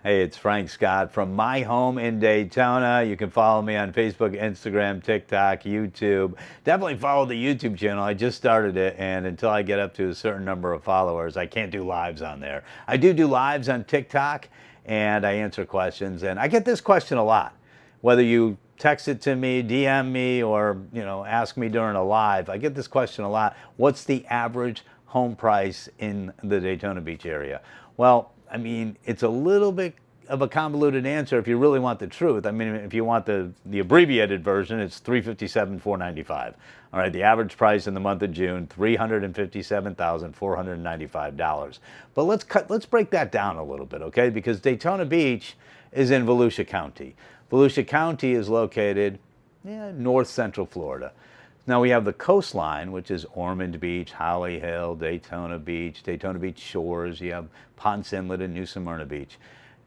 Hey, it's Frank Scott from my home in Daytona. You can follow me on Facebook, Instagram, TikTok, YouTube. Definitely follow the YouTube channel. I just started it, and until I get up to a certain number of followers, I can't do lives on there. I do lives on TikTok, and I answer questions. And I get this question a lot. Whether you text it to me, DM me, or ask me during a live, I get this question a lot. What's the average home price in the Daytona Beach area? Well, I mean, it's a little bit of a convoluted answer if you really want the truth. I mean, if you want the abbreviated version, it's $357,495. All right, the average price in the month of June, $357,495. But let's break that down a little bit, okay? Because Daytona Beach is in Volusia County. Volusia County is located north central Florida. Now we have the coastline, which is Ormond Beach, Holly Hill, Daytona Beach Shores. You have Ponce Inlet and New Smyrna Beach.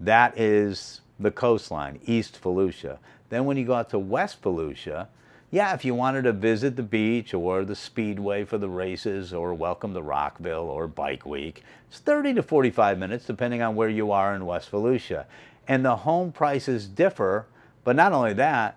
That is the coastline, East Volusia. Then when you go out to West Volusia, if you wanted to visit the beach or the speedway for the races or welcome to Rockville or Bike Week, it's 30 to 45 minutes depending on where you are in West Volusia. And the home prices differ, but not only that,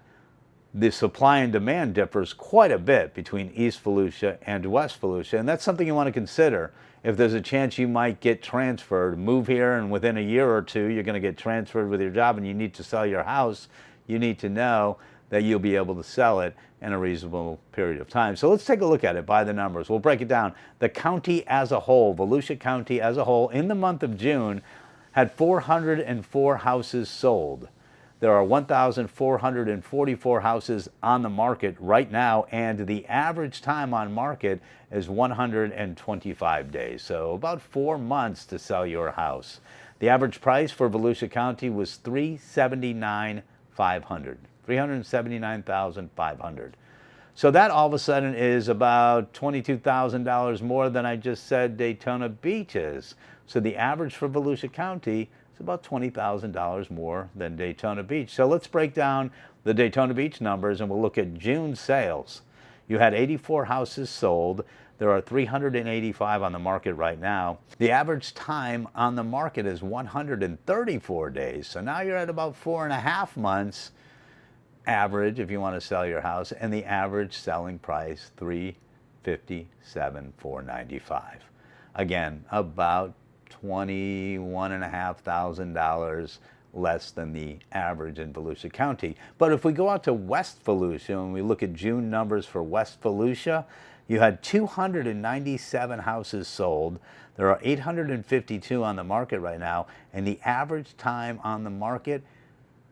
the supply and demand differs quite a bit between East Volusia and West Volusia, and that's something you want to consider. If there's a chance you might get transferred, move here, and within a year or two you're going to get transferred with your job and you need to sell your house, you need to know that you'll be able to sell it in a reasonable period of time. So let's take a look at it by the numbers. We'll break it down. The county as a whole, Volusia County as a whole, in the month of June, had 404 houses sold. There are 1,444 houses on the market right now, and the average time on market is 125 days. So about 4 months to sell your house. The average price for Volusia County was $379,500. So that all of a sudden is about $22,000 more than I just said Daytona Beach is. So the average for Volusia County is about $20,000 more than Daytona Beach. So let's break down the Daytona Beach numbers and we'll look at June sales. You had 84 houses sold. There are 385 on the market right now. The average time on the market is 134 days. So now you're at about 4.5 months average if you want to sell your house, and the average selling price $357,495. Again, about $21,500 less than the average in Volusia County. But if we go out to West Volusia and we look at June numbers for West Volusia, you had 297 houses sold. There are 852 on the market right now, and the average time on the market,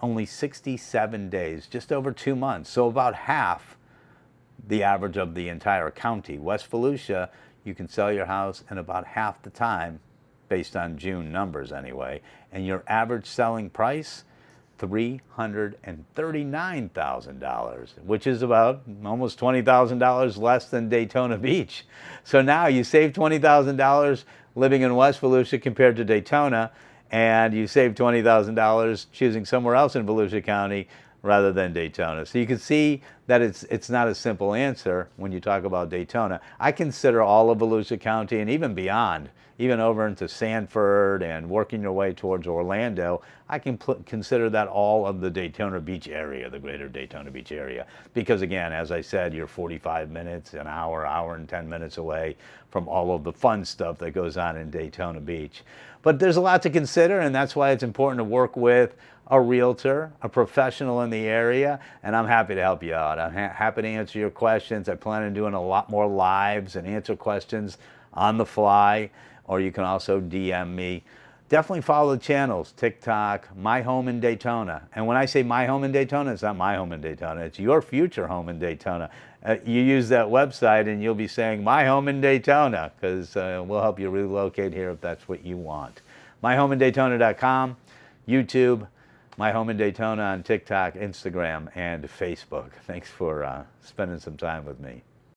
only 67 days, just over 2 months. So about half the average of the entire county. West Volusia, you can sell your house in about half the time, based on June numbers anyway, and your average selling price, $339,000, which is about almost $20,000 less than Daytona Beach. So now you save $20,000 living in West Volusia compared to Daytona, and you save $20,000 choosing somewhere else in Volusia County rather than Daytona. So you can see that it's not a simple answer when you talk about Daytona. I consider all of Volusia County and even beyond, even over into Sanford and working your way towards Orlando, I can consider that all of the Daytona Beach area, the greater Daytona Beach area. Because again, as I said, you're 45 minutes, an hour and 10 minutes away from all of the fun stuff that goes on in Daytona Beach. But there's a lot to consider, and that's why it's important to work with a realtor, a professional in the area, and I'm happy to help you out. I'm happy to answer your questions. I plan on doing a lot more lives and answer questions on the fly, or you can also DM me. Definitely follow the channels, TikTok, My Home in Daytona. And when I say My Home in Daytona, it's not my home in Daytona, it's your future home in Daytona. You use that website and you'll be saying My Home in Daytona, because we'll help you relocate here if that's what you want. MyHomeInDaytona.com, YouTube, My Home in Daytona on TikTok, Instagram, and Facebook. Thanks for spending some time with me.